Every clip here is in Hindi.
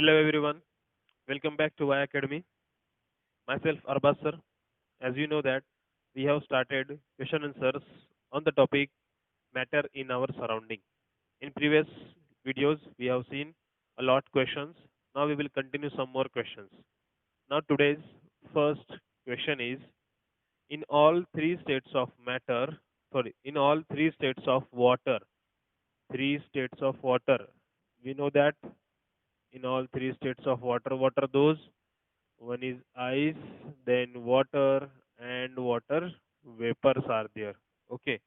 Hello everyone, welcome back to Y Academy. Myself Arbaz sir. As you know that we have started question answers on the topic matter in our surrounding. In previous videos we have seen a lot questions. Now we will continue some more questions. Now today's first question is in all three states of matter, in all three states of water, three states of water. We know that in all three states of water, what are those? One is ice, then water, and water vapors are there. Okay.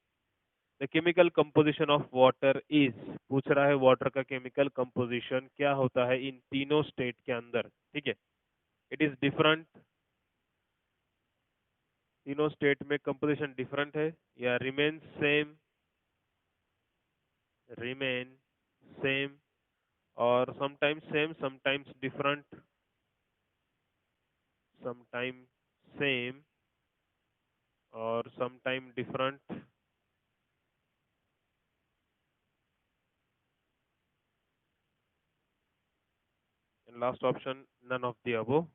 The chemical composition of water is पूछ रहा है water का chemical composition क्या होता है इन तीनों state के अंदर. ठीक है. It is different. तीनों state में composition different है या remain same, remain same or sometimes same, sometimes different, sometimes same or sometime different. And last option, none of the above.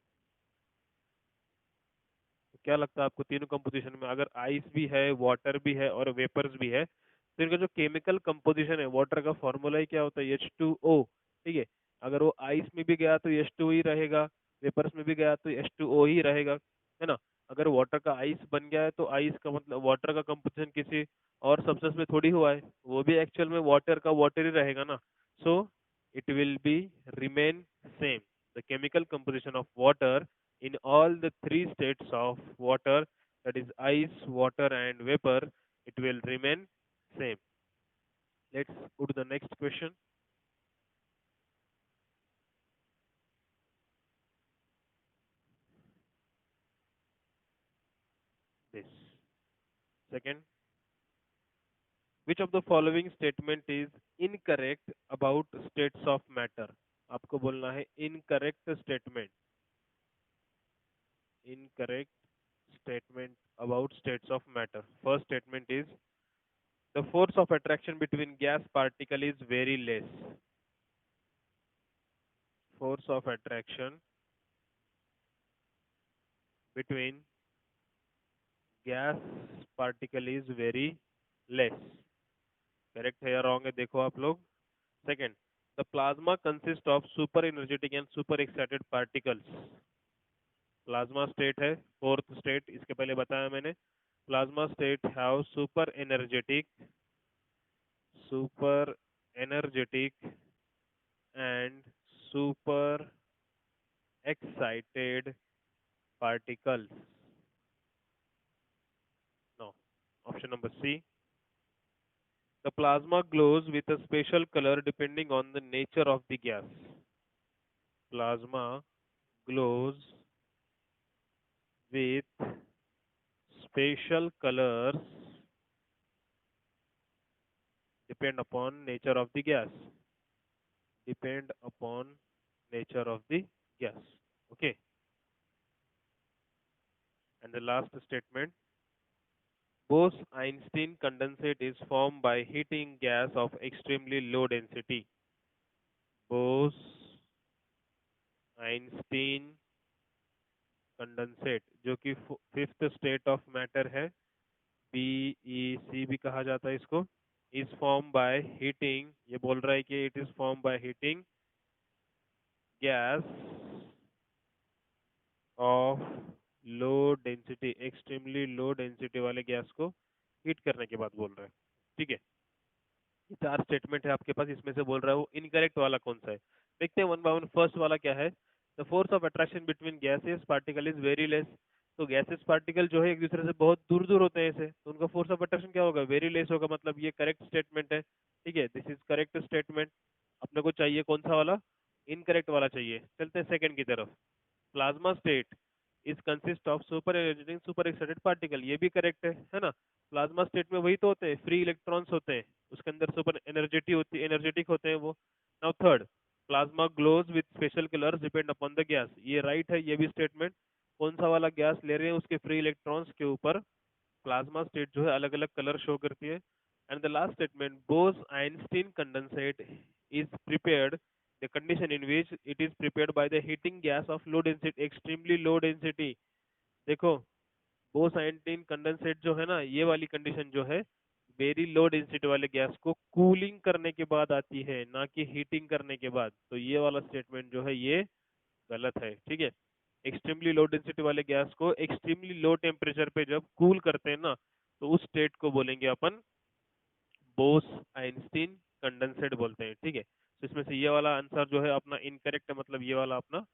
तो क्या लगता है आपको तीनों कंपोजिशन में अगर आइस भी है वाटर भी है और वेपर्स भी है तो इनका जो केमिकल कंपोजिशन है वाटर का फॉर्मूला ही क्या होता है H2O. ठीक है. अगर वो आइस में भी गया तो H2O ही रहेगा, वेपर्स में भी गया तो H2O ही रहेगा, है ना. अगर वाटर का आइस बन गया है तो आइस का मतलब वाटर का कंपोजिशन किसी और सब्सटेंस में थोड़ी हुआ है, वो भी एक्चुअल में वाटर का वाटर ही रहेगा ना. So it will be remain same. The chemical composition of water in all the three states of water, that is ice, water and vapor, it will remain same. Let's go to the next question. This second, which of the following statement is incorrect about states of matter? आपको बोलना है incorrect statement. Incorrect statement about states of matter. First statement is the force of attraction between gas particle is very less. Force of attraction between gas particle is very less. Correct है या रॉन्ग है देखो आप लोग. Second, the plasma consist of super energetic and super excited particles. Plasma state है फोर्थ स्टेट, इसके पहले बताया मैंने. Plasma state have super energetic and super excited particles. No. Option number C. The plasma glows with a special color depending on the nature of the gas. Plasma glows with special colors depend upon nature of the gas. Depend upon nature of the gas. Okay. And the last statement. Bose-Einstein condensate is formed by heating gas of extremely low density. Bose-Einstein condensate जो कि फिफ्थ स्टेट ऑफ मैटर है, BEC भी कहा जाता है इसको, इज फॉर्म बाय हीटिंग. ये बोल रहा है कि it is form by heating gas of low density, extremely low density वाले गैस को हीट करने के बाद बोल रहा है. ठीक है. ये चार स्टेटमेंट है आपके पास, इसमें से बोल रहा है वो इनकरेक्ट वाला कौन सा है. देखते हैं वन बाय वन. फर्स्ट वाला क्या है, the force of attraction between gases particle is very less. तो गैसेस पार्टिकल जो है एक दूसरे से बहुत दूर दूर होते हैं ऐसे, तो उनका फोर्स ऑफ अट्रैक्शन क्या होगा, वेरी लेस होगा. मतलब ये करेक्ट स्टेटमेंट है. ठीक है, दिस इज करेक्ट स्टेटमेंट. अपने को चाहिए कौन सा वाला, इनकरेक्ट वाला चाहिए. चलते हैं सेकंड की तरफ. Plasma state is consist of super energetic super excited particle, ये भी करेक्ट है ना. प्लाज्मा स्टेट में वही तो होते हैं, फ्री इलेक्ट्रॉन्स होते हैं, उसके अंदर सुपर एनर्जेटिक होते हैं वो. Now third, plasma glows with special colours depend upon the gas, ये राइट है. ये भी स्टेटमेंट कौन सा वाला गैस ले रहे हैं उसके फ्री इलेक्ट्रॉन्स के ऊपर प्लाज्मा स्टेट जो है अलग अलग कलर शो करती है. And the last statement, Bose Einstein condensate is prepared the condition in which it is prepared by the heating gas of low density, extremely low density. देखो बोस आयोडीन कंडेंसेट जो है ना, ये वाली कंडीशन जो है वेरी लो डेंसिटी वाले गैस को कूलिंग करने के बाद आती है, ना कि हीटिंग करने के बाद। तो ये वाला स्टेटमेंट जो है ये गलत है, ठीक है। एक्सट्रीमली लो डेंसिटी वाले गैस को एक्सट्रीमली लो टेम्परेचर पे जब कूल करते हैं ना, तो उस स्टेट को बोलेंगे अपन बोस आइंस्टीन कंडेंसेट बोलते हैं, ठीक है। तो इसमें से ये वाला आंसर जो है अपना इनकरेक्ट है, मतलब ये वाला अपना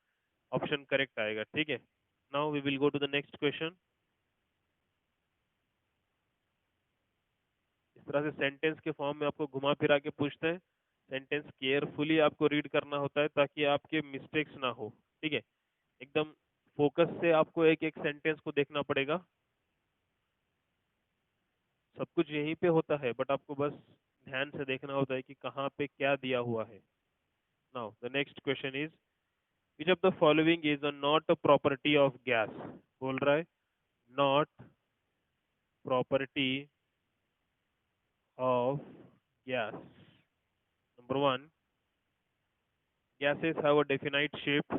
ऑप्शन करेक्ट आएगा, ठीक है। Now we will go to the next question. इस तरह से सेंटेंस के फॉर्म में आपको घुमा फिरा के पूछते हैं। सेंटेंस केयरफुली आपको रीड करना होता है ताकि आपके मिस्टेक्स ना हो, ठीक है। एकदम फोकस से आपको एक एक सेंटेंस को देखना पड़ेगा। सब कुछ यहीं पे होता है, बट आपको बस ध्यान से देखना होता है कि कहाँ पे क्या दिया हुआ है। Now the next question is which of the following is not a property of gas. बोल रहा है not property of gas. Number one, gases have a definite shape.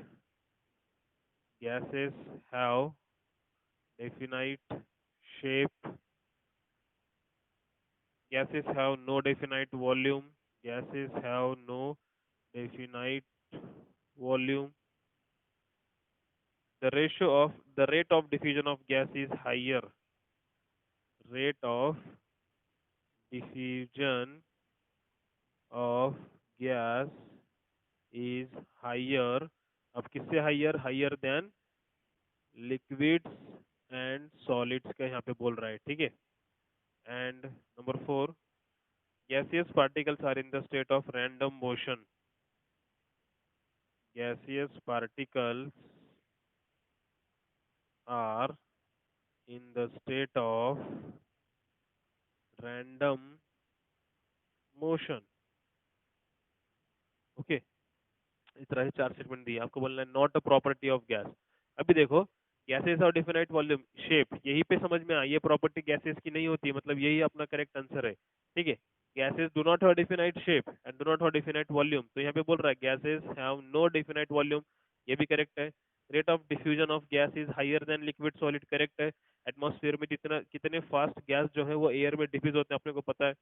Gases have definite shape. Gases have no definite volume. Gases have no definite volume. The rate of diffusion of gas is higher. Rate of diffusion of gas is higher. अब किससे higher? Higher than liquids and solids का यहाँ पे बोल रहा है, ठीक है। And number four, gaseous particles are in the state of random motion. Gaseous particles are in the state of random motion. Okay, इस तरह से चार स्टेटमेंट दिए, आपको बोलना है not a property of gas. अभी देखो गैसेस और डिफिनाइट वॉल्यूम शेप, यही पे समझ में आया, ये प्रॉपर्टी गैसेस की नहीं होती, मतलब यही अपना करेक्ट आंसर है, ठीक है। Gases do not have definite shape and do not have definite volume, तो यहाँ पे बोल रहा है gases have no definite volume, ये भी करेक्ट है। Rate of diffusion of gas is higher than liquid solid, correct है। एटमॉस्फेयर में कितना कितने फास्ट गैस जो है वो एयर में डिफ्यूज होते हैं अपने को पता है।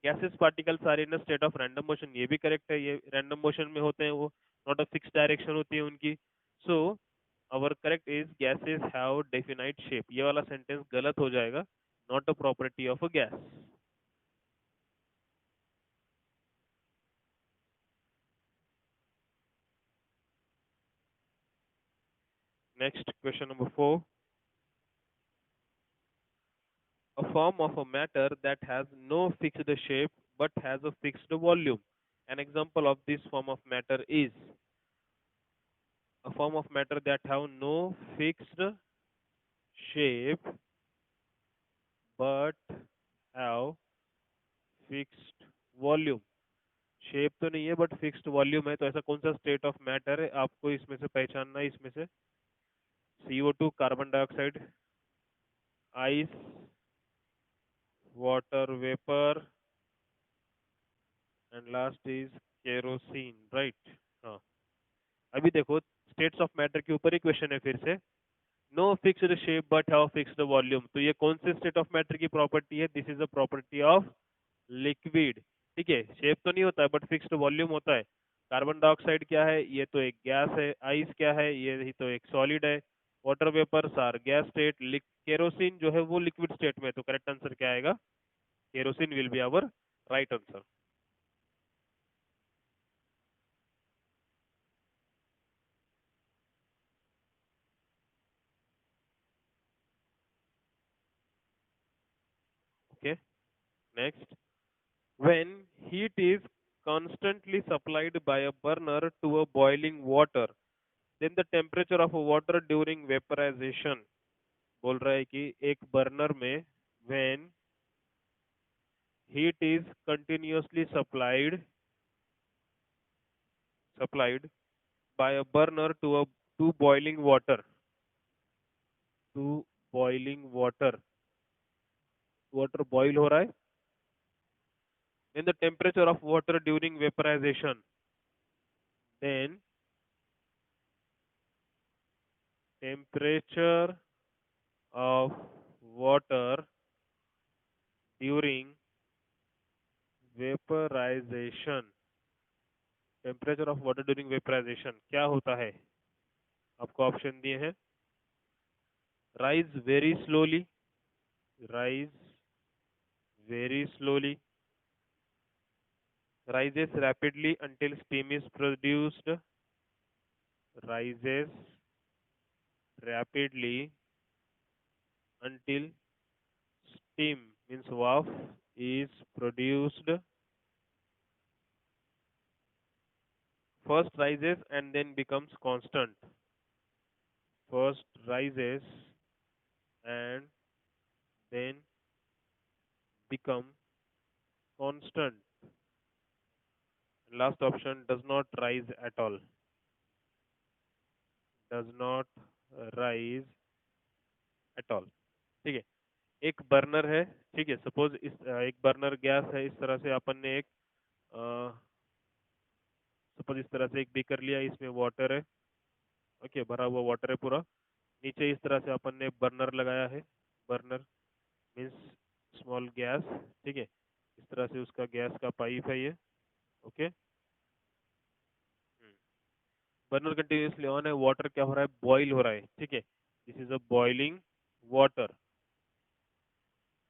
Gases particles are in state of random motion, ये भी करेक्ट है, ये रैंडम मोशन में होते हैं वो, नॉट अ फिक्स डायरेक्शन होती है उनकी। So our correct is gases have definite shape, ये वाला सेंटेंस गलत हो जाएगा, not a property of a gas. Next question number four, a form of a matter that has no fixed shape but has a fixed volume. An example of this form of matter is a form of matter that have no fixed shape but have fixed volume। Shape तो नहीं है बट फिक्स्ड वॉल्यूम है, तो ऐसा कौन सा स्टेट ऑफ मैटर है आपको इसमें से पहचानना है। इसमें से CO2, carbon dioxide, ice, water vapour and last is kerosene, right. हाँ, अभी देखो स्टेट्स ऑफ मैटर के ऊपर ही क्वेश्चन है फिर से। No fixed shape but have fixed volume, तो ये कौन से स्टेट ऑफ मैटर की प्रॉपर्टी है? This is a property of liquid, ठीक है। शेप तो नहीं होता है बट फिक्स्ड वॉल्यूम होता है। कार्बन डाइऑक्साइड क्या है? ये तो एक गैस है। आइस क्या है? ये ही तो एक सॉलिड है। Water vapour or gas state. Kerosene जो है वो लिक्विड स्टेट में है, तो करेक्ट आंसर क्या आएगा? Kerosene will be our right answer. Okay, next, when heat is constantly supplied by a burner to a boiling water, then the temperature of water during vaporization। बोल रहा है कि एक बर्नर में when heat is continuously supplied by a burner to boiling water, water boil हो रहा है, then the temperature of water during vaporization, then temperature of water during vaporisation, temperature of water during vaporisation क्या होता है? आपको ऑप्शन दिए हैं, rise very slowly, rise very slowly, rises rapidly until steam is produced, rises rapidly until steam means waft is produced, first rises and then becomes constant, first rises and then become constant, last option does not rise at all, does not rise at all. ठीक है, एक बर्नर है, ठीक है, सपोज इस एक बर्नर गैस है, इस तरह से अपन ने एक सपोज इस तरह से एक बीकर लिया, इसमें वाटर है, ओके, भरा हुआ वाटर है पूरा, नीचे इस तरह से अपन ने बर्नर लगाया है, बर्नर मीन्स स्मॉल गैस, ठीक है, इस तरह से उसका गैस का पाइप है ये, ओके, बर्नर कंटिन्यूसली ऑन है, वाटर क्या हो रहा है, बॉईल हो रहा है, ठीक है, this is a boiling water,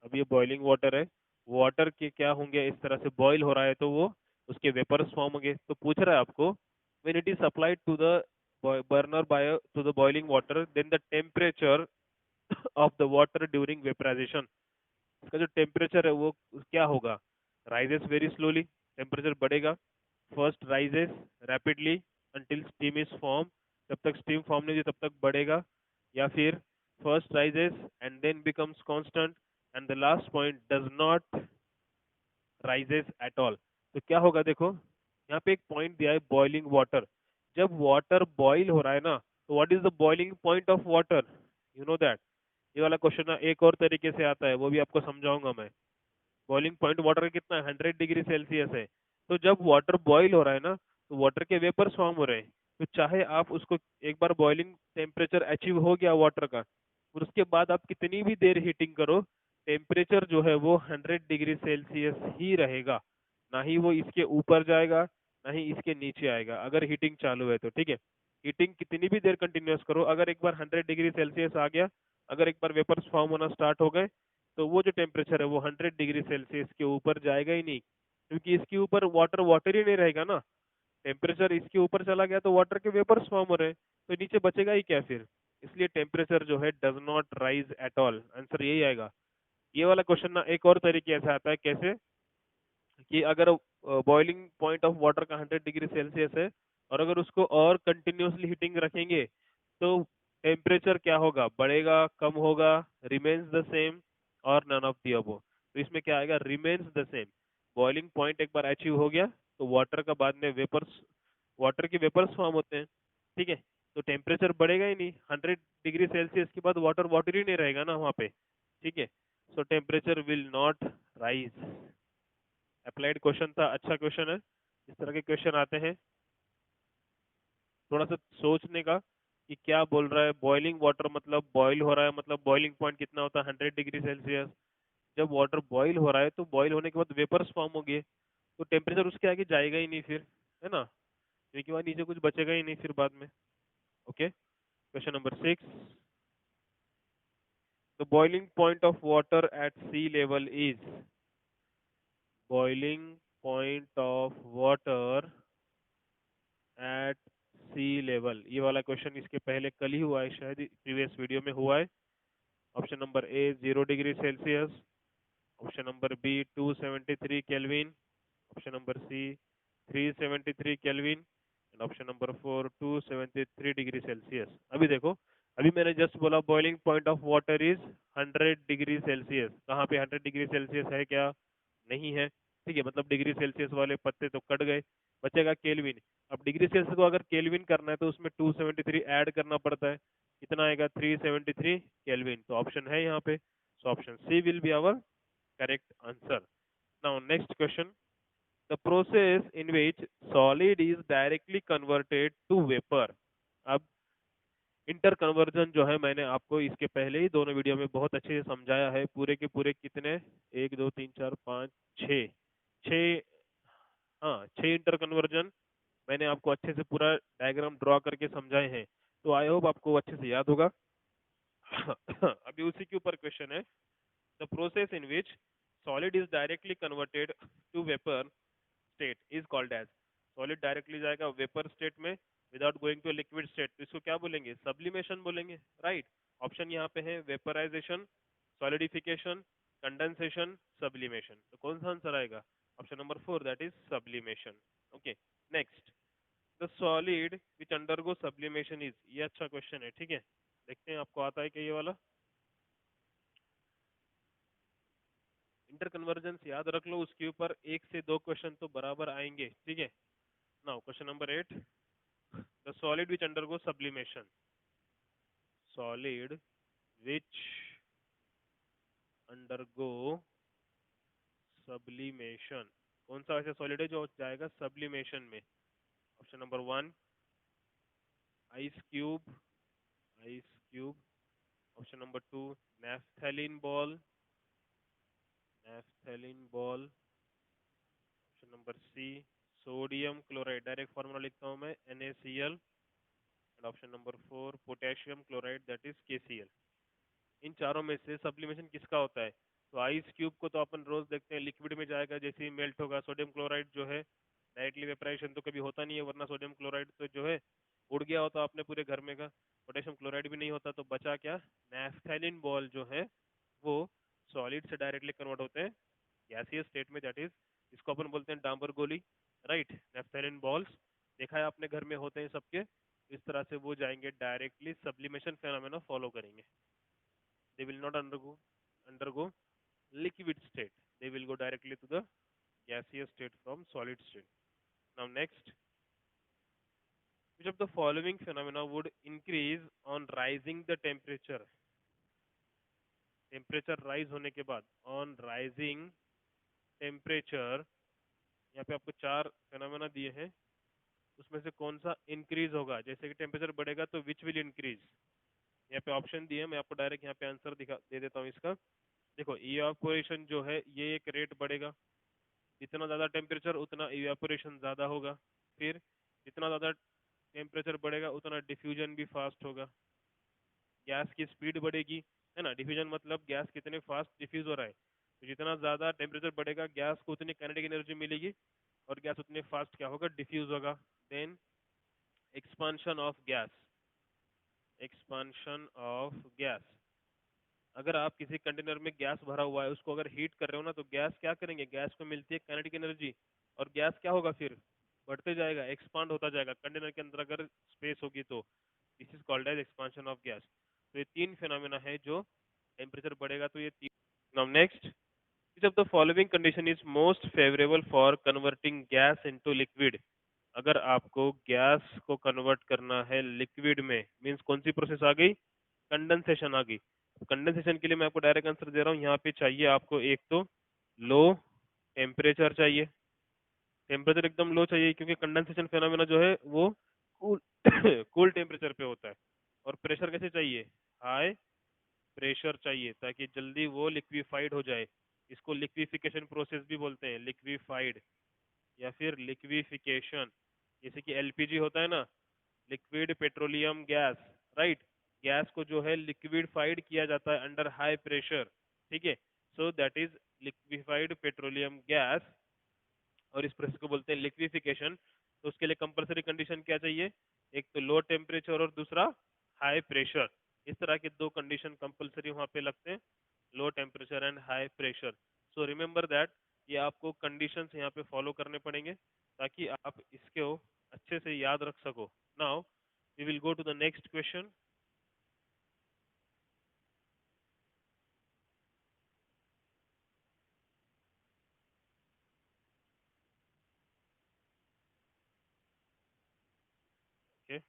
अब ये बॉइलिंग वाटर है, वाटर के क्या होंगे, इस तरह से बॉईल हो रहा है तो वो उसके वेपर्स फॉर्म होंगे, तो पूछ रहा है आपको when it is applied to the burner by to the boiling water then the temperature of the water during vaporisation, इसका जो टेम्परेचर है वो क्या होगा, राइजेस वेरी स्लोली, टेम्परेचर बढ़ेगा, first rises rapidly until steam is form, जब तक स्टीम फॉर्म नहीं होती तब तक बढ़ेगा, या फिर first rises and then becomes constant and the last point does not rises at all. तो क्या होगा देखो, यहाँ पे एक पॉइंट दिया है बॉइलिंग वाटर, जब वाटर बॉइल हो रहा है ना, तो what is the boiling point of water, you know that, ये वाला क्वेश्चन ना एक और तरीके से आता है, वो भी आपको समझाऊंगा मैं। बॉइलिंग पॉइंट वाटर का कितना है, 100 डिग्री सेल्सियस है, तो जब वाटर बॉईल हो रहा है ना, तो वाटर के वेपर्स फॉर्म हो रहे हैं, तो चाहे आप उसको एक बार बॉइलिंग टेम्परेचर अचीव हो गया वाटर का, और उसके बाद आप कितनी भी देर हीटिंग करो, टेम्परेचर जो है वो 100 डिग्री सेल्सियस ही रहेगा, ना ही वो इसके ऊपर जाएगा ना ही इसके नीचे आएगा, अगर हीटिंग चालू है तो, ठीक है, हीटिंग कितनी भी देर कंटिन्यूस करो, अगर एक बार 100 डिग्री सेल्सियस आ गया, अगर एक बार वेपर्स फॉर्म होना स्टार्ट हो गए, तो वो जो टेम्परेचर है वो 100 डिग्री सेल्सियस के ऊपर जाएगा ही नहीं, क्योंकि इसके ऊपर वाटर वाटर ही नहीं रहेगा ना, टेम्परेचर इसके ऊपर चला गया तो वाटर के वेपर्स फॉर्म हो रहे हैं, तो नीचे बचेगा ही क्या फिर, इसलिए टेम्परेचर जो है does not rise at all, answer यही आएगा। ये वाला क्वेश्चन ना एक और तरीके से आता है, कैसे कि अगर बॉइलिंग पॉइंट ऑफ वाटर का 100 डिग्री सेल्सियस है, और अगर उसको और कंटिन्यूसली हीटिंग रखेंगे तो टेम्परेचर क्या होगा, बढ़ेगा कम होगा, रिमेन्स द सेम और नन ऑफ दी अबव, तो इसमें क्या आएगा, remains the same, boiling point एक बार अचीव हो गया तो वाटर का बाद में वेपर्स, वाटर के वेपर्स फॉर्म होते हैं, ठीक है, तो टेम्परेचर बढ़ेगा ही नहीं, 100 डिग्री सेल्सियस के बाद वाटर वाटर ही नहीं रहेगा ना वहाँ पे, ठीक है, सो temperature will not rise. Applied question था, अच्छा क्वेश्चन है, इस तरह के क्वेश्चन आते हैं, थोड़ा सा सोचने का कि क्या बोल रहा है, बॉइलिंग वाटर मतलब बॉईल हो रहा है, मतलब बॉइलिंग पॉइंट कितना होता है, 100 डिग्री सेल्सियस, जब वाटर बॉईल हो रहा है तो बॉईल होने के बाद वेपर्स फॉर्म होंगे, तो टेम्परेचर उसके आगे जाएगा ही नहीं फिर, है ना, क्योंकि वहाँ नीचे कुछ बचेगा ही नहीं फिर बाद में। Okay, question number 6, the boiling point of water at sea level is, boiling point of water at sea level, ये वाला क्वेश्चन इसके पहले कल ही हुआ है, शायद प्रीवियस वीडियो में हुआ है। Option number A 0 degree Celsius, option number B 273 kelvin, option number C 373 kelvin, and option number 4 273 degree Celsius. अभी देखो, अभी मैंने जस्ट बोला boiling point of water is 100 degree Celsius, कहाँ पे 100 डिग्री सेल्सियस है क्या, नहीं है, ठीक है, मतलब डिग्री सेल्सियस वाले पत्ते तो कट गए, बचेगा केल्विन, अब डिग्री सेल्सियस को अगर केल्विन करना है तो उसमें 273 ऐड करना पड़ता है, कितना आएगा 373 केल्विन, तो ऑप्शन है यहाँ पे, so option C will be our correct answer. Now next question, the process in which solid is directly converted to vapour. अब इंटर कन्वर्जन जो है मैंने आपको इसके पहले ही दोनों वीडियो में बहुत अच्छे से समझाया है। पूरे के पूरे कितने, 1 2 3 4 5 6, 6, हाँ 6 इंटर कन्वर्जन मैंने आपको अच्छे से पूरा डायग्राम ड्रॉ करके समझाए हैं। तो आई होप आपको अच्छे से याद होगा। अभी उसी के ऊपर क्वेश्चन है। The process in which solid is directly converted to vapour state is called as. Solid directly जाएगा वेपर स्टेट में without going to liquid state, तो इसको क्या बोलेंगे, सब्लिमेशन बोलेंगे, राइट। ऑप्शन यहाँ पे है वेपराइजेशन, सॉलिडिफिकेशन, कंडेंसेशन, सब्लिमेशन। तो कौन सा आंसर आएगा, option number 4 that is sublimation. Okay next, the solid which undergo sublimation is, ये अच्छा क्वेश्चन है, ठीक है। देखते हैं आपको आता है क्या ये वाला। इंटर कन्वर्जेंस याद रख लो, उसके ऊपर 1 से 2 क्वेश्चन तो बराबर आएंगे, ठीक है। Now question number 8, the solid which undergo sublimation, solid which undergo sublimation, कौन सा ऐसा सॉलिड है जो जाएगा सब्लिमेशन में। Option number 1 ice cube, ice cube. Option number 2 naphthalene ball, naphthalene ball. Option number C sodium chloride, direct formula लिखता हूँ मैं NaCl। And option number 4 potassium chloride that is KCl। इन चारों में से सब्लिमेशन किसका होता है। तो आइस क्यूब को तो अपन रोज देखते हैं लिक्विड में जाएगा, जैसे ही मेल्ट होगा। सोडियम क्लोराइड जो है डायरेक्टली वेपराइजेशन तो कभी होता नहीं है, वरना सोडियम क्लोराइड तो जो है उड़ गया होता आपने पूरे घर में का। पोटेशियम क्लोराइड भी नहीं होता, तो बचा क्या, नैफ्थेलिन बॉल जो है वो सॉलिड से डायरेक्टली कन्वर्ट होते हैं गैसियस स्टेट में, दैट इज इसको अपन बोलते हैं डांबर गोली, राइट। नैफ्थेलिन बॉल्स देखा है आपने घर में होते हैं सबके। इस तरह से वो जाएंगे डायरेक्टली सब्लिमेशन फेनोमेना फॉलो करेंगे। They will not undergo liquid state, they will go directly to the gaseous state from solid state. Now next, which of the following phenomena would increase on rising the temperature, temperature rise होने के बाद, ऑन राइजिंग टेम्परेचर, यहाँ पे आपको 4 फेनोमेना दिए हैं, उसमें से कौन सा इंक्रीज होगा। जैसे कि टेम्परेचर बढ़ेगा तो विच विल इंक्रीज, यहाँ पे ऑप्शन दिए, मैं आपको डायरेक्ट यहाँ पे आंसर दिखा दे देता हूँ इसका। देखो इवापोरेशन जो है ये एक रेट बढ़ेगा, जितना ज़्यादा टेम्परेचर उतना इवेपोरेशन ज़्यादा होगा। फिर जितना ज़्यादा टेम्परेचर बढ़ेगा उतना डिफ्यूजन भी फास्ट होगा। गैस की स्पीड बढ़ेगी, है ना। डिफ्यूजन मतलब गैस कितने फास्ट डिफ्यूज हो रहा है, तो जितना ज़्यादा टेम्परेचर बढ़ेगा गैस को उतनी काइनेटिक एनर्जी मिलेगी और गैस उतने फास्ट क्या होगा, डिफ्यूज होगा। Then expansion of gas, expansion of gas, अगर आप किसी कंटेनर में गैस भरा हुआ है उसको अगर हीट कर रहे हो ना, तो गैस क्या करेंगे, गैस को मिलती है काइनेटिक एनर्जी और गैस क्या होगा, फिर बढ़ते जाएगा, एक्सपांड होता जाएगा कंटेनर के अंदर अगर स्पेस होगी तो। This is called as expansion of gas. तो ये 3 फिनोमेना है जो टेम्परेचर बढ़ेगा तो ये 3। Now next, which of the following condition is most favourable for converting gas into liquid. अगर आपको गैस को कन्वर्ट करना है लिक्विड में, मीन्स कौन सी प्रोसेस आ गई, कंडेंसेशन आ गई। कंडेंसेशन के लिए मैं आपको डायरेक्ट आंसर दे रहा हूँ, यहाँ पे चाहिए आपको एक तो लो टेम्परेचर चाहिए, टेम्परेचर एकदम लो चाहिए, क्योंकि कंडेंसेशन फेनोमेना जो है वो कूल कूल टेम्परेचर पे होता है। और प्रेशर कैसे चाहिए, हाई प्रेशर चाहिए, ताकि जल्दी वो लिक्विफाइड हो जाए। इसको लिक्विफिकेशन प्रोसेस भी बोलते हैं, लिक्विफाइड या फिर लिक्विफिकेशन। जैसे कि LPG होता है ना, liquid petroleum gas, right. Gas को जो है लिक्विफाइड किया जाता है अंडर हाई प्रेशर, ठीक है। So that is liquefied petroleum gas, और इस प्रोसेस को बोलते हैं लिक्विफिकेशन। तो उसके लिए कंपलसरी कंडीशन क्या चाहिए, एक तो लो टेम्परेचर और दूसरा हाई प्रेशर। इस तरह के 2 कंडीशन कंपलसरी वहाँ पे लगते हैं, low temperature and high pressure. So remember that, ये आपको कंडीशंस यहाँ पे फॉलो करने पड़ेंगे ताकि आप इसको अच्छे से याद रख सको। Now we will go to the next question. Okay,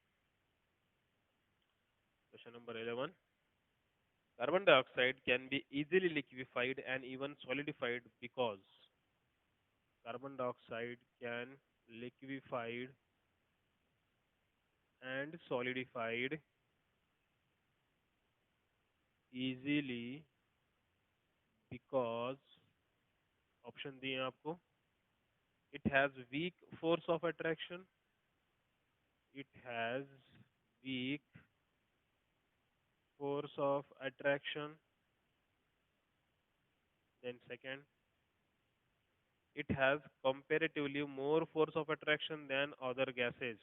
question number 11, carbon dioxide can be easily liquefied and even solidified because, carbon dioxide can liquefied and solidified easily because option दिए हैं आपको. It has weak force of attraction. It has weak force of attraction. Then second, it has comparatively more force of attraction than other gases.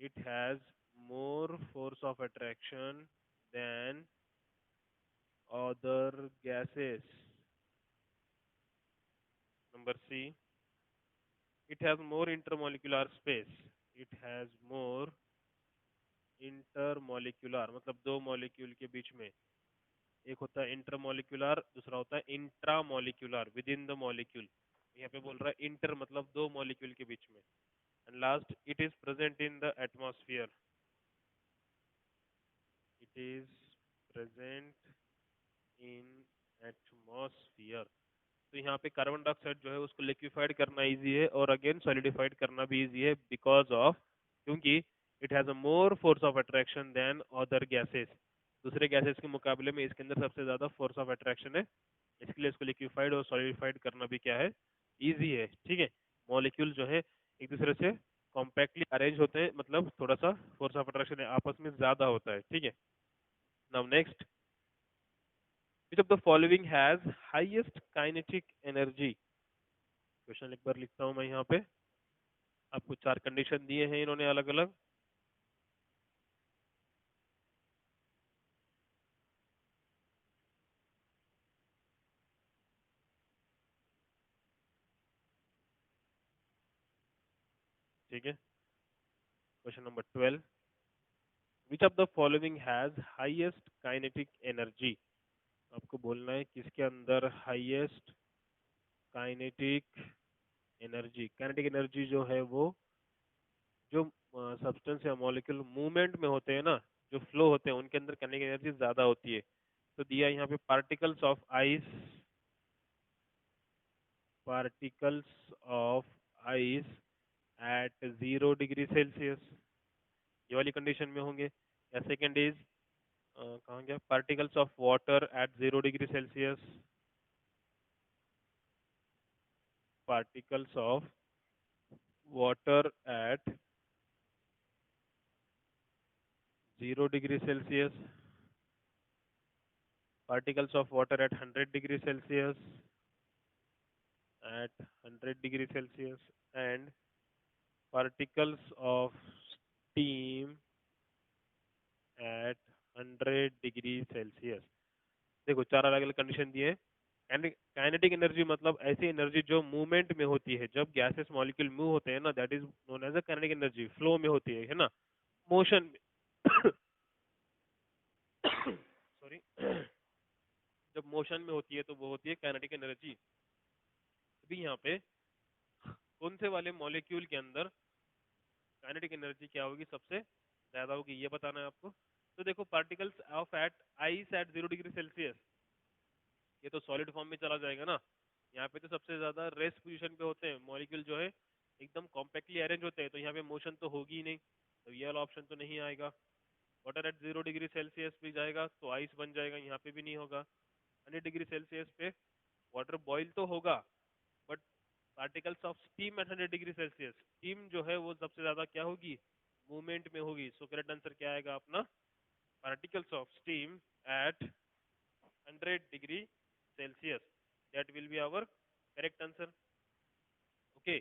It has more force of attraction than other gases. Number C, it has more intermolecular space. It has more intermolecular मतलब दो मॉलिक्यूल के बीच में. एक होता है इंटरमोलिकुलर, दूसरा होता है intramolecular, with in the molecule. यहाँ पे बोल रहा है इंटर मतलब दो मॉलिक्यूल के बीच में. And last, it is present in the atmosphere. It is present in atmosphere. तो यहाँ पे कार्बन डाइऑक्साइड जो है उसको लिक्विफाइड करना इजी है और अगेन सॉलिडिफाइड करना भी इजी है बिकॉज ऑफ, क्योंकि it has a more force of attraction than other gases. दूसरे गैसेस के मुकाबले में इसके अंदर सबसे ज्यादा फोर्स ऑफ अट्रैक्शन है, इसके लिए इसको लिक्विफाइड और सॉलिडिफाइड करना भी क्या है, इजी है. ठीक है. मॉलिक्यूल जो है एक दूसरे से कॉम्पैक्टली अरेंज होते हैं, मतलब थोड़ा सा फोर्स ऑफ अट्रैक्शन आपस में ज्यादा होता है. ठीक है. Now next, which of the following has highest kinetic energy? Question एक बार लिखता हूँ मैं यहाँ पे. आपको चार कंडीशन दिए हैं इन्होंने अलग अलग. ठीक है. Question number 12, which of the following has highest kinetic energy? आपको बोलना है किसके अंदर highest kinetic energy. Kinetic energy जो है वो जो सब्सटेंस या मॉलिक्यूल मूवमेंट में होते हैं ना, जो फ्लो होते हैं उनके अंदर काइनेटिक एनर्जी ज्यादा होती है. तो दिया यहाँ पे particles of ice, particles of ice at 0 degree Celsius, ये वाली कंडीशन में होंगे. या सेकेंड इज कहाँ गया, particles of water eight 0 degree Celsius, particles of water eight 0 degree Celsius, particles of water at 100 degree Celsius, at 100 degree Celsius, and particles of steam at 100 degree Celsius. देखो चार अलग अलग कंडीशन दिए हैं. काइनेटिक एनर्जी मतलब ऐसी एनर्जी जो मूवमेंट में होती है, जब गैसेस मॉलिक्यूल मूव होते हैं ना, that is known as a kinetic energy. Flow में होती है ना, मोशन में. सॉरी. जब मोशन में होती है तो वो होती है काइनेटिक एनर्जी. अभी यहाँ पे कौन से वाले मॉलिक्यूल के अंदर काइनेटिक एनर्जी क्या होगी, सबसे ज्यादा होगी, ये बताना है आपको. तो देखो particles of at ice at 0 degree Celsius, ये तो सॉलिड फॉर्म में चला जाएगा ना. यहाँ पे तो सबसे ज्यादा रेस्ट पोजीशन पे होते हैं मॉलिक्यूल जो है, एकदम कॉम्पैक्टली अरेंज होते हैं, तो यहाँ पे मोशन तो होगी ही नहीं, तो ये वाला ऑप्शन तो नहीं आएगा. वाटर एट 0 डिग्री सेल्सियस भी जाएगा तो आइस बन जाएगा, यहाँ पे भी नहीं होगा. 100 डिग्री सेल्सियस पे वाटर बॉईल तो होगा, but particles of steam at 100 degree Celsius, steam जो है वो सबसे ज्यादा क्या होगी, मूवमेंट में होगी. सो करेक्ट आंसर क्या आएगा अपना, particles of steam at 100 degree Celsius. That will be our correct answer. Okay.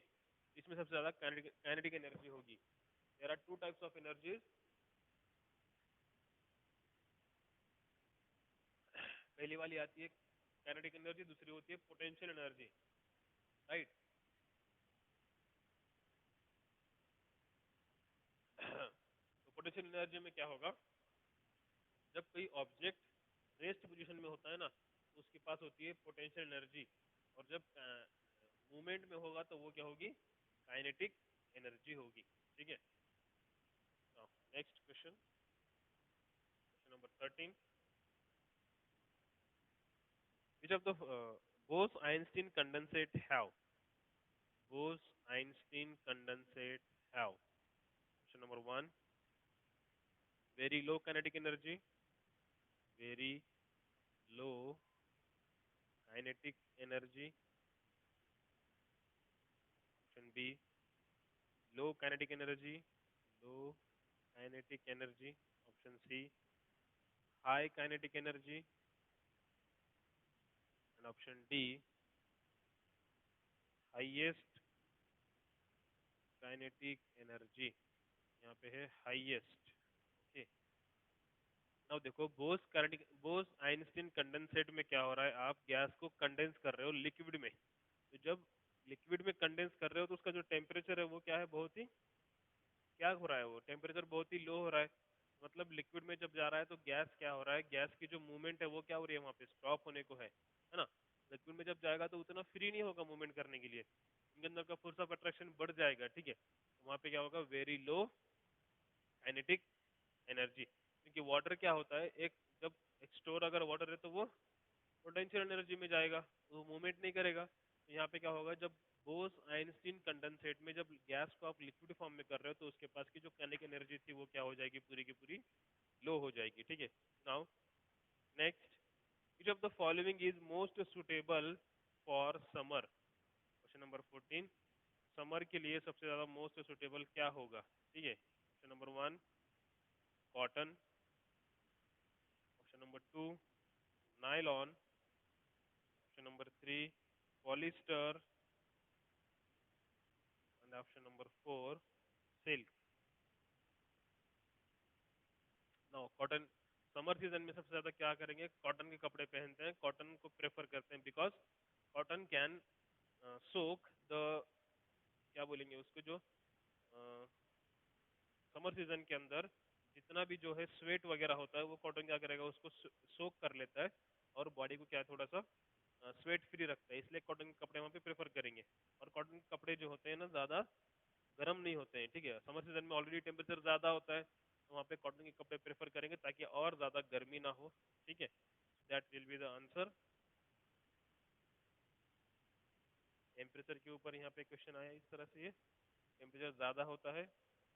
इसमें सबसे ज्यादा काइनेटिक एनर्जी होगी. There are two types of energies. पहली वाली आती है काइनेटिक एनर्जी, दूसरी होती है पोटेंशियल एनर्जी. राइट. तो पोटेंशियल एनर्जी में क्या होगा, जब कोई ऑब्जेक्ट रेस्ट पोजीशन में होता है ना, तो उसके पास होती है पोटेंशियल एनर्जी, और जब मूवमेंट में होगा तो वो क्या होगी, काइनेटिक एनर्जी होगी. ठीक है. Next question, question number 13, which of the Bose-Einstein condensate have? Bose-Einstein condensate have? Option number one, very low kinetic energy, very low kinetic energy. Option B, low kinetic energy, low kinetic energy. Option C, high kinetic energy. And option D, highest kinetic energy. यहाँ पे है highest. ओके, नाउ देखो बोस आइंस्टीन कंडेंसेट में क्या हो रहा है, आप गैस को कंडेंस कर रहे हो लिक्विड में। तो जब लिक्विड में कंडेंस कर रहे हो तो उसका जो टेम्परेचर है वो क्या है, बहुत ही क्या हो रहा है, वो टेम्परेचर बहुत ही लो हो रहा है। मतलब लिक्विड में जब जा रहा है तो गैस क्या हो रहा है, गैस की जो मूवमेंट है वो क्या हो रही है, वहाँ पे स्टॉप होने को है ना। लिक्विड में जब जाएगा तो उतना फ्री नहीं होगा मूवमेंट करने के लिए, इनके अंदर का फोर्स ऑफ अट्रैक्शन बढ़ जाएगा, ठीक है। तो वहाँ पे क्या होगा, वेरी लो काइनेटिक एनर्जी। क्योंकि वाटर क्या होता है, एक जब एक स्टोर अगर वाटर है तो वो पोटेंशियल एनर्जी में जाएगा, वो मूवमेंट नहीं करेगा। तो यहाँ पे क्या होगा, जब बोस आइंस्टीन कंडेंसेट में जब गैस को आप लिक्विड फॉर्म में कर रहे हो तो उसके पास की जो काइनेटिक एनर्जी थी वो क्या हो जाएगी, पूरी की पूरी लो हो जाएगी, ठीक है। Now next, which of the following is most suitable for summer? Question number 14, summer के लिए सबसे ज्यादा मोस्ट सुटेबल क्या होगा, ठीक है। Option number one, cotton. Option number two, nylon. Option number three, polyester. And option number four, silk. No, cotton. Summer season में सबसे ज्यादा क्या करेंगे, कॉटन के कपड़े पहनते हैं, कॉटन को प्रेफर करते हैं, because cotton can soak the, क्या बोलेंगे उसको, जो समर सीजन के अंदर जितना भी जो है स्वेट वगैरह होता है वो कॉटन क्या करेगा, उसको सोक कर लेता है और बॉडी को क्या थोड़ा सा स्वेट फ्री रखता है, इसलिए कॉटन के कपड़े वहाँ पे प्रेफर करेंगे। और कॉटन के कपड़े जो होते हैं ना, ज़्यादा गर्म नहीं होते हैं, ठीक है। समर सीजन में ऑलरेडी टेम्परेचर ज़्यादा होता है तो वहाँ पे कॉटन के कपड़े प्रेफर करेंगे ताकि और ज़्यादा गर्मी ना हो, ठीक है। That will be the answer. Temperature के ऊपर यहाँ पे क्वेश्चन आया इस तरह से, ये टेम्परेचर ज़्यादा होता है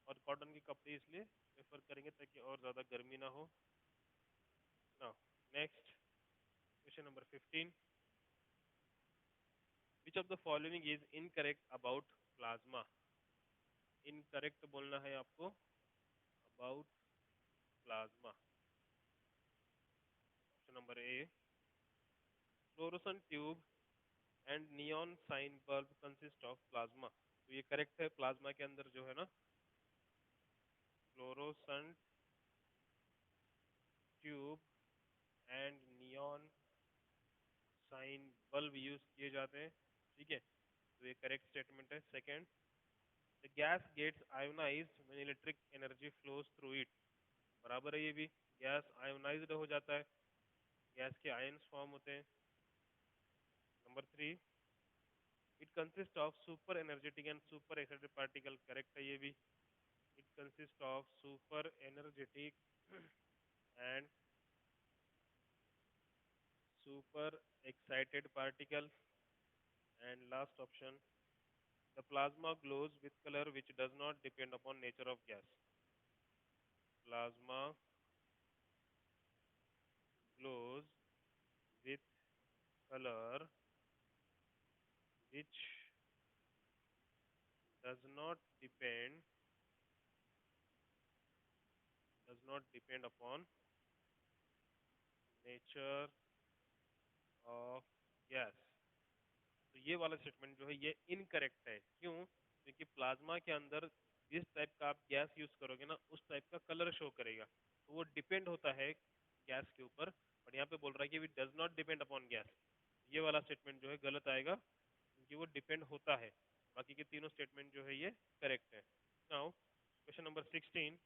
और कॉटन के कपड़े इसलिए प्रेफर करेंगे ताकि और ज़्यादा गर्मी ना हो। Now next, question number 15, which of the following is incorrect about plasma? Incorrect बोलना है आपको about plasma. Option number A, fluorescent tube and neon sign bulb consist of plasma. तो ये करेक्ट है, प्लाज्मा के अंदर जो है ना fluorescent tube and neon sign bulb use किए जाते हैं, ठीक है। तो ये करेक्ट स्टेटमेंट है। Second, the gas gets ionised when electric energy flows through it. बराबर है ये भी, गैस आयोनाइज्ड हो जाता है, गैस के आयन्स फॉर्म होते हैं। Number three, it consist of super energetic and super excited particle. Correct है ये भी, it consist of super energetic and super excited particle. And last option, the plasma glows with color which does not depend upon nature of gas. Plasma glows with color which does not depend upon nature of gas. तो ये वाला स्टेटमेंट जो है ये इनकरेक्ट है। क्यों? क्योंकि प्लाज्मा के अंदर जिस टाइप का आप गैस यूज करोगे ना उस टाइप का कलर शो करेगा, तो वो डिपेंड होता है गैस के ऊपर। और यहाँ पे बोल रहा है कि it does not depend upon gas. ये वाला स्टेटमेंट जो है गलत आएगा क्योंकि वो डिपेंड होता है। बाकी के तीनों स्टेटमेंट जो है ये करेक्ट है। Now question number 16,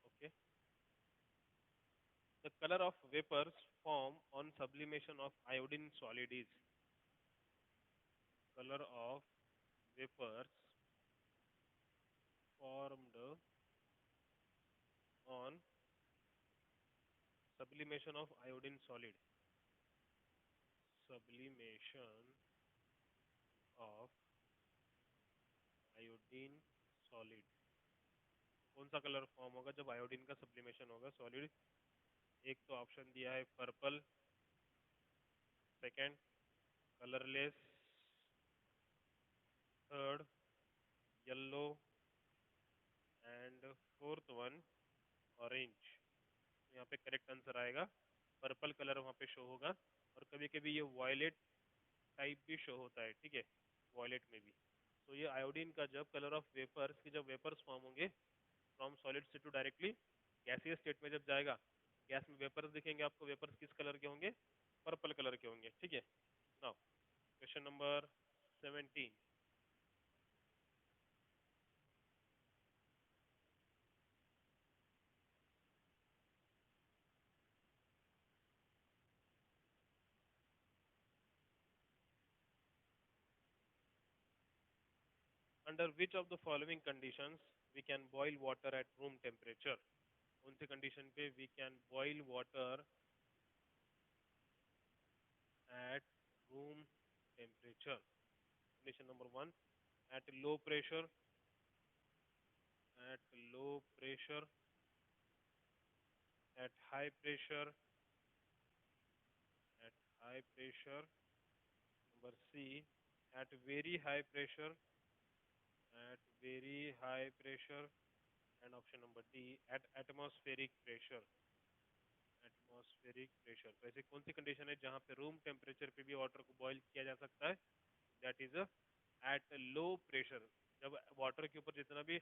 okay. The colour of vapours form on sublimation of iodine solid is? Colour of vapors formed on sublimation of iodine solid. Sublimation of iodine solid. कौन सा कलर फॉर्म होगा जब आयोडीन का सब्लिमेशन होगा सॉलिड? एक तो ऑप्शन दिया है purple, second colourless, third yellow and fourth one orange. यहाँ पे करेक्ट आंसर आएगा पर्पल कलर वहाँ पे शो होगा, और कभी कभी ये वायलेट टाइप भी शो होता है, ठीक है, वॉयलेट में भी। तो ये आयोडीन का जब कलर ऑफ वेपर्स की जब वेपर्स फॉर्म होंगे from solid state to directly gaseous state में जब जाएगा, गैस में वेपर्स दिखेंगे आपको, वेपर्स किस कलर के होंगे? पर्पल कलर के होंगे, ठीक है। Now question number 17। Under which of the following conditions we can boil water at room temperature? कौन सी कंडीशन पे we can boil water at room temperature? Condition number one, at low pressure, at low pressure, at high pressure, at high pressure. Number C, at very high pressure, at very high pressure. And option number D, at atmospheric pressure, atmospheric pressure. तो ऐसी कौन सी कंडीशन है जहाँ पे रूम टेम्परेचर पे भी वाटर को बॉईल किया जा सकता है? That is at low pressure. जब वाटर के ऊपर जितना भी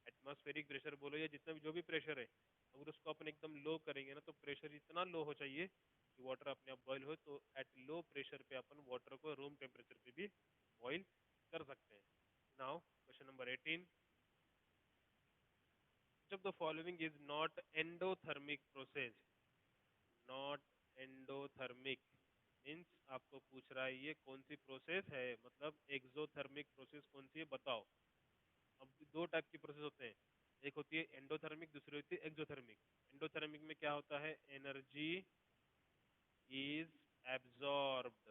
एटमॉस्फेरिक प्रेशर बोलो या जितना भी जो भी प्रेशर है, अगर उसको अपन एकदम लो करेंगे ना, तो प्रेशर इतना लो हो चाहिए कि वाटर अपने आप बॉईल हो। तो एट लो प्रेशर पे अपन वाटर को रूम टेम्परेचर पे भी बॉईल कर सकते हैं। नाउ क्वेश्चन नंबर 18, जब the following is not endothermic process, not endothermic means आपको पूछ रहा है ये कौन सी प्रोसेस है, मतलब एक्सोथर्मिक प्रोसेस कौन सी है बताओ। अब दो टाइप की प्रोसेस होते हैं, एक होती है एंडोथर्मिक, दूसरी होती है एक्सोथर्मिक। एंडोथर्मिक में क्या होता है? एनर्जी इज एब्जॉर्ब्ड,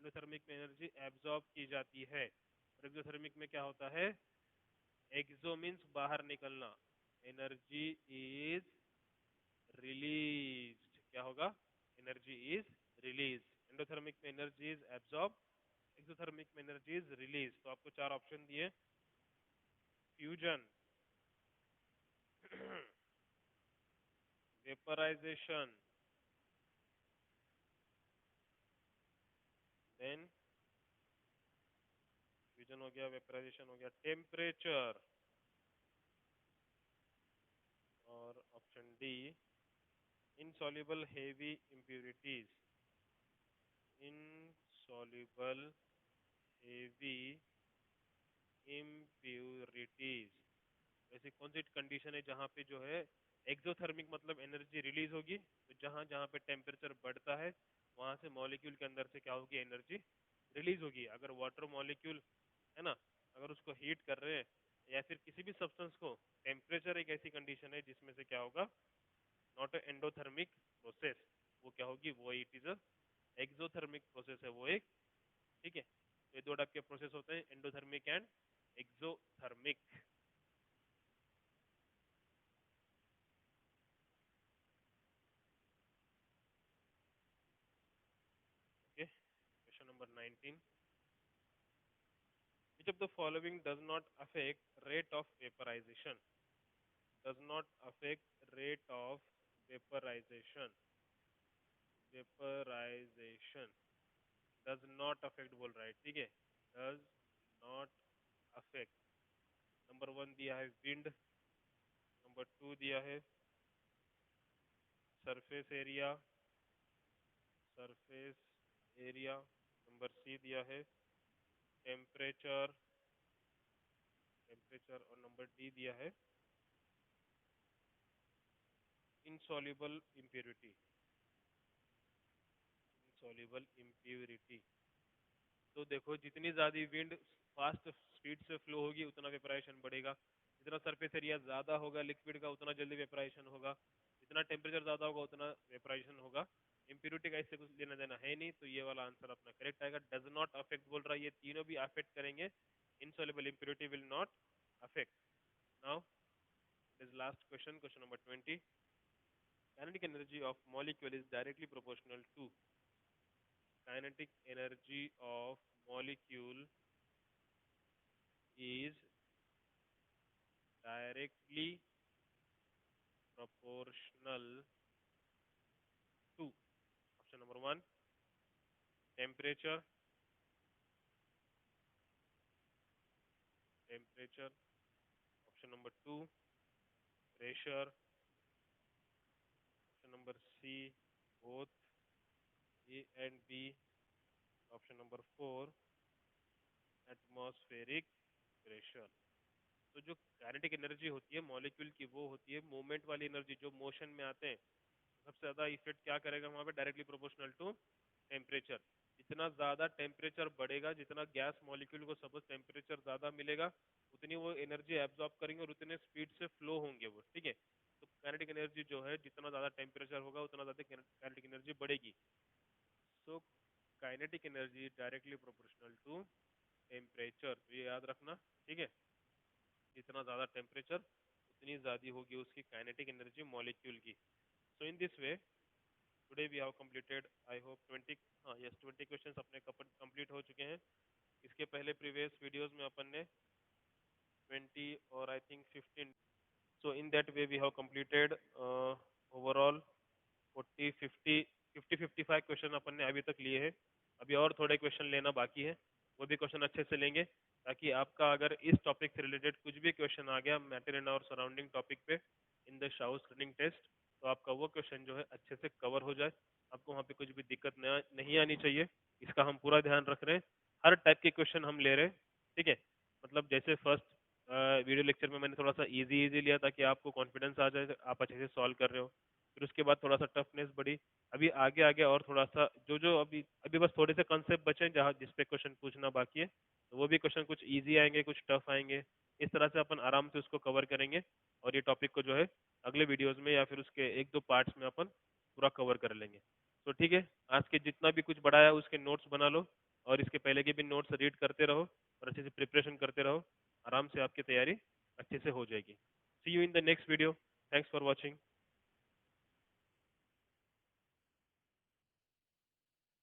एंडोथर्मिक में एनर्जी एब्जॉर्ब की जाती है। और एक्सोथर्मिक में क्या होता है? एक्सो मीन्स बाहर निकलना, एनर्जी इज रिलीज्ड। क्या होगा? Energy is release. एंडोथर्मिक में एनर्जी इज एब्जॉर्ब, एक्सोथर्मिक में एनर्जी इज रिलीज। तो आपको चार ऑप्शन दिए, फ्यूजन, वेपराइजेशन, देन फ्यूजन हो गया, वेपराइजेशन हो गया, टेम्परेचर, और option D insoluble heavy impurities, insoluble heavy impurities. ऐसी कौन सी कंडीशन है जहाँ पे जो है एक्सोथर्मिक मतलब एनर्जी रिलीज होगी? तो जहाँ जहाँ पे टेम्परेचर बढ़ता है वहाँ से मॉलिक्यूल के अंदर से क्या होगी? एनर्जी रिलीज होगी। अगर वाटर मॉलिक्यूल है ना, अगर उसको हीट कर रहे हैं या फिर किसी भी सब्सटेंस को, टेम्परेचर एक ऐसी कंडीशन है जिसमें से क्या होगा? नॉट एंडोथर्मिक प्रोसेस, वो क्या होगी? वो it is a exothermic process है वो एक, ठीक है। तो ये दो टाइप के प्रोसेस होते हैं, endothermic and exothermic. Okay, question number 19, which of the following does not affect rate of vaporization? Does not affect rate of vaporization, vaporization does not affect बोल रहा है, ठीक है, does not affect। Number one दिया है विंड, नंबर टू दिया है surface area, surface area, number C दिया है टेम्परेचर, टेम्परेचर, और नंबर डी दिया है इनसॉल्युबल इम्प्योरिटी, इनसॉल्युबल इम्प्योरिटी। तो देखो जितनी ज्यादा विंड फास्ट स्पीड से फ्लो होगी उतना वेपराइजेशन बढ़ेगा, जितना सरफेस एरिया ज़्यादा होगा लिक्विड का उतना जल्दी वेपराइजेशन होगा, जितना टेम्परेचर ज़्यादा होगा उतना वेपराइजेशन होगा। इम्प्योरिटी का इससे कुछ लेना देना है नहीं, तो ये वाला आंसर अपना करेक्ट आएगा। डज नॉट अफेक्ट बोल रहा है, ये तीनों भी अफेक्ट करेंगे, insoluble impurity will not affect. Now this last question, question number 20। Kinetic energy of molecule is directly proportional to kinetic energy of molecule is directly proportional to option number 1 temperature, temperature, option number 2 pressure, option number C both A and B, option number 4 atmospheric pressure। तो जो काइनेटिक एनर्जी होती है मॉलिक्यूल की वो होती है मूवमेंट वाली एनर्जी, जो मोशन में आते हैं। सबसे ज़्यादा इफेक्ट क्या करेगा वहाँ पे, डायरेक्टली प्रोपोर्शनल टू टेम्परेचर। जितना ज़्यादा टेम्परेचर बढ़ेगा, जितना गैस मॉलिक्यूल को सपोज टेम्परेचर ज़्यादा मिलेगा, उतनी वो एनर्जी एब्जॉर्ब करेंगे और उतने स्पीड से फ्लो होंगे वो, ठीक है। तो काइनेटिक एनर्जी जो है जितना ज़्यादा टेम्परेचर होगा उतना ज़्यादा काइनेटिक एनर्जी बढ़ेगी। So kinetic energy directly proportional to temperature, तो ये याद रखना, ठीक है। जितना ज़्यादा टेम्परेचर उतनी ज़्यादा होगी उसकी काइनेटिक एनर्जी मॉलिक्यूल की। So in this way today we have completed I hope 20, हाँ यस 20 क्वेश्चंस अपने कंप्लीट हो चुके हैं। इसके पहले प्रीवियस वीडियोस में अपन ने 20 और I think 15, so in that way we have completed overall 40 50 55 question अपन ने अभी तक लिए हैं। अभी और थोड़े क्वेश्चन लेना बाकी है, वो भी क्वेश्चन अच्छे से लेंगे, ताकि आपका अगर इस टॉपिक से रिलेटेड कुछ भी क्वेश्चन आ गया मैटर इन और सराउंडिंग टॉपिक पे इन द शाउस स्क्रीनिंग टेस्ट, तो आपका वो क्वेश्चन जो है अच्छे से कवर हो जाए, आपको वहाँ पे कुछ भी दिक्कत नहीं आनी चाहिए। इसका हम पूरा ध्यान रख रहे हैं, हर टाइप के क्वेश्चन हम ले रहे हैं, ठीक है। मतलब जैसे फर्स्ट वीडियो लेक्चर में मैंने थोड़ा सा इजी लिया ताकि आपको कॉन्फिडेंस आ जाए, आप अच्छे से सॉल्व कर रहे हो। फिर उसके बाद थोड़ा सा टफनेस बढ़ी, अभी आगे आगे और थोड़ा सा जो जो अभी अभी बस थोड़े से कंसेप्ट बचे हैं जहाँ जिस पे क्वेश्चन पूछना बाकी है, तो वो भी क्वेश्चन कुछ इजी आएंगे कुछ टफ आएंगे। इस तरह से अपन आराम से उसको कवर करेंगे और ये टॉपिक को जो है अगले वीडियोस में या फिर उसके एक दो पार्ट्स में अपन पूरा कवर कर लेंगे। तो ठीक है, आज के जितना भी कुछ बढ़ाया उसके नोट्स बना लो और इसके पहले के भी नोट्स रीड करते रहो और अच्छे से प्रिपरेशन करते रहो, आराम से आपकी तैयारी अच्छे से हो जाएगी। See you in the next video. Thanks for watching.